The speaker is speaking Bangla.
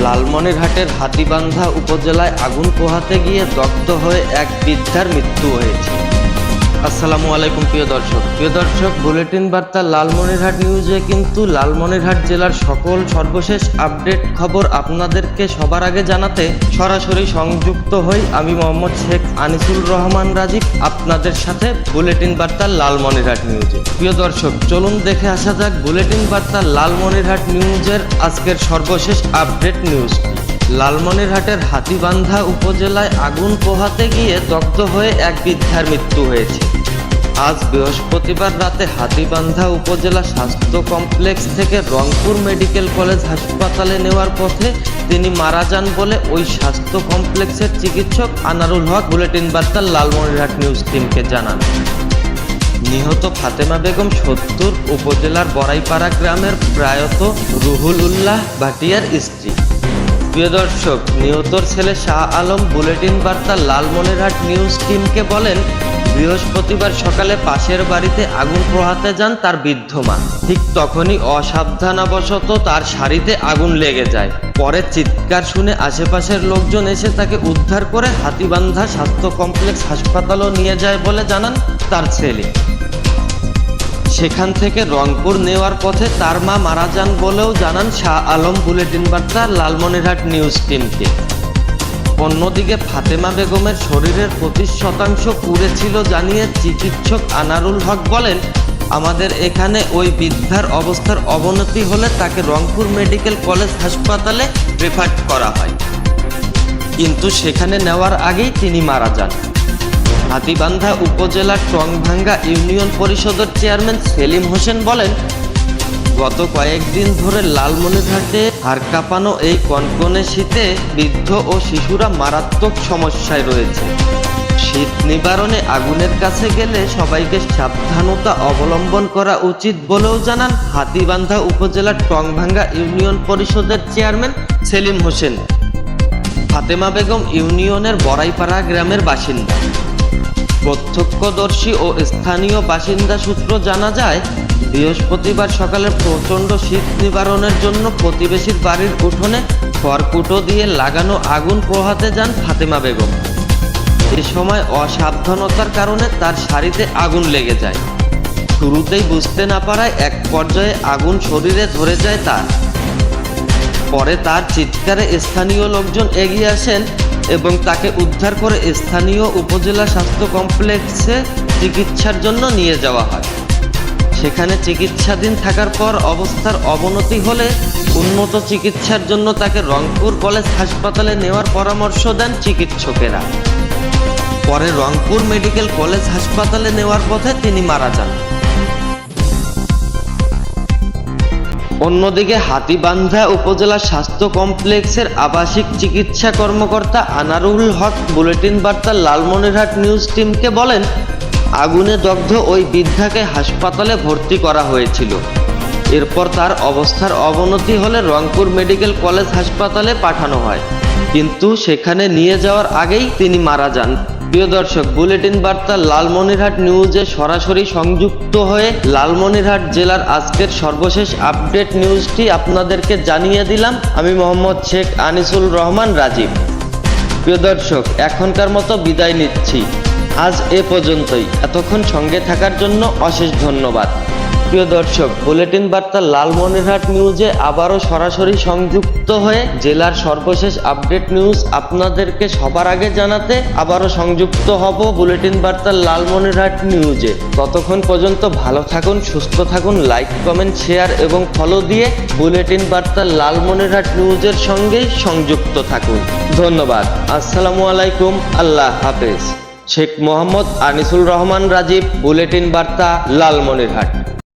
লালমনিরহাটের হাতীবান্ধা উপজেলায় আগুন পোহাতে গিয়ে দগ্ধ হয়ে এক বৃদ্ধার মৃত্যু হয়েছে। আসসালামু আলাইকুম প্রিয় দর্শক, বুলেটিন বার্তা লালমনিরহাট নিউজে কিন্তু লালমনিরহাট জেলার সকল সর্বশেষ আপডেট খবর আপনাদেরকে সবার আগে জানাতে সরাসরি সংযুক্ত হই আমি মোহাম্মদ শেখ আনিসুল রহমান রাজীব আপনাদের সাথে বুলেটিন বার্তা লালমনিরহাট নিউজে। প্রিয় দর্শক, চলুন দেখে আসা যাক বুলেটিন বার্তা লালমনিরহাট নিউজের আজকের সর্বশেষ আপডেট নিউজটি। লালমনিরহাটের হাতীবান্ধা উপজেলায় আগুন পোহাতে গিয়ে দগ্ধ হয়ে এক বৃদ্ধার মৃত্যু হয়েছে। আজ বৃহস্পতিবার রাতে হাতীবান্ধা উপজেলা স্বাস্থ্য কমপ্লেক্স থেকে রংপুর মেডিকেল কলেজ হাসপাতালে নেওয়ার পথে তিনি মারা যান বলে ওই স্বাস্থ্য কমপ্লেক্সের চিকিৎসক আনারুল হক বুলেটিন বার্তা লালমনিরহাট নিউজ টিমকে জানান। নিহত ফাতেমা বেগম ৭০ উপজেলার বড়াইপাড়া গ্রামের প্রয়াত রুহুল উল্লাহ ভাটিয়ার স্ত্রী। প্রিয় দর্শক, নিহতর ছেলে শাহ আলম বুলেটিন বার্তা লালমনিরহাট নিউজ টিমকে বলেন, বৃহস্পতিবার সকালে পাশের বাড়িতে আগুন পোহাতে যান তার বৃদ্ধ মা। ঠিক তখনই অসাবধানবশত তার শাড়িতে আগুন লেগে যায়। পরে চিৎকার শুনে আশেপাশের লোকজন এসে তাকে উদ্ধার করে হাতীবান্ধা স্বাস্থ্য কমপ্লেক্স হাসপাতালও নিয়ে যায় বলে জানান তার ছেলে। সেখান থেকে রংপুর নেওয়ার পথে তার মা মারা যান বলেও জানান শাহ আলম বুলেটিন বার্তা লালমনিরহাট নিউজ টিমকে। অন্যদিকে ফাতেমা বেগমের শরীরের ২৫% পুড়ে ছিল জানিয়ে চিকিৎসক আনারুল হক বলেন, আমাদের এখানে ওই বৃদ্ধার অবস্থার অবনতি হলে তাকে রংপুর মেডিকেল কলেজ হাসপাতালে রেফার করা হয়, কিন্তু সেখানে নেওয়ার আগেই তিনি মারা যান। হাতীবান্ধা উপজেলার টংভাঙ্গা ইউনিয়ন পরিষদের চেয়ারম্যান সেলিম হোসেন বলেন, গত কয়েকদিন ধরে লালমনিরহাটে হাড় কাঁপানো এই কনকনে শীতে বৃদ্ধ ও শিশুরা মারাত্মক সমস্যায় রয়েছে। শীত নিবারণে আগুনের কাছে গেলে সবাইকে সাবধানতা অবলম্বন করা উচিত বলেও জানান হাতীবান্ধা উপজেলার টংভাঙ্গা ইউনিয়ন পরিষদের চেয়ারম্যান সেলিম হোসেন। ফাতেমা বেগম ইউনিয়নের বড়াইপাড়া গ্রামের বাসিন্দা। প্রত্যক্ষদর্শী ও স্থানীয় বাসিন্দা সূত্র জানা যায়, বৃহস্পতিবার সকালে প্রচণ্ড শীত নিবারণের জন্য প্রতিবেশীর বাড়ির উঠোনে খড়কুটো দিয়ে লাগানো আগুন পোহাতে যান ফাতেমা বেগম। এ সময় অসাবধানতার কারণে তার শাড়িতে আগুন লেগে যায়। শুরুতেই বুঝতে না পারায় এক পর্যায়ে আগুন শরীরে ধরে যায় তার। পরে তার চিৎকারে স্থানীয় লোকজন এগিয়ে আসেন এবং তাকে উদ্ধার করে স্থানীয় উপজেলা স্বাস্থ্য কমপ্লেক্সে চিকিৎসার জন্য নিয়ে যাওয়া হয়। সেখানে চিকিৎসাধীন থাকার পর অবস্থার অবনতি হলে উন্নত চিকিৎসার জন্য তাকে রংপুর কলেজ হাসপাতালে নেওয়ার পরামর্শ দেন চিকিৎসকেরা। পরে রংপুর মেডিকেল কলেজ হাসপাতালে নেওয়ার পথে তিনি মারা যান। অন্যদিকে হাতীবান্ধা উপজেলা স্বাস্থ্য কমপ্লেক্সের আবাসিক চিকিৎসা কর্মকর্তা আনারুল হক বুলেটিন বার্তা লালমনিরহাট নিউজ টিমকে বলেন, আগুনে দগ্ধ ওই বৃদ্ধাকে হাসপাতালে ভর্তি করা হয়েছিল। এরপর তার অবস্থার অবনতি হলে রংপুর মেডিকেল কলেজ হাসপাতালে পাঠানো হয়, কিন্তু সেখানে নিয়ে যাওয়ার আগেই তিনি মারা যান। প্রিয় দর্শক, বুলেটিন বার্তা লালমনিরহাট নিউজে সরাসরি সংযুক্ত হয়ে লালমনিরহাট জেলার আজকের সর্বশেষ আপডেট নিউজটি আপনাদেরকে জানিয়ে দিলাম আমি মোহাম্মদ শেখ আনিসুল রহমান রাজীব। প্রিয় দর্শক, এখনকার মতো বিদায় নিচ্ছি। আজ এ পর্যন্তই। এতক্ষণ সঙ্গে থাকার জন্য অশেষ ধন্যবাদ। প্রিয় দর্শক, বুলেটিন বার্তা লালমনিরহাট নিউজে আবারও সরাসরি সংযুক্ত হয়ে জেলার সর্বশেষ আপডেট নিউজ আপনাদেরকে সবার আগে জানাতে আবারও সংযুক্ত হব বুলেটিন বার্তা লালমনিরহাট নিউজে। ততক্ষণ পর্যন্ত ভালো থাকুন, সুস্থ থাকুন, লাইক, কমেন্ট, শেয়ার এবং ফলো দিয়ে বুলেটিন বার্তা লালমনিরহাট নিউজের সঙ্গেই সংযুক্ত থাকুন। ধন্যবাদ। আসসালামু আলাইকুম। আল্লাহ হাফেজ। শেখ মোহাম্মদ আনিসুল রহমান রাজীব, বুলেটিন বার্তা লালমনিরহাট।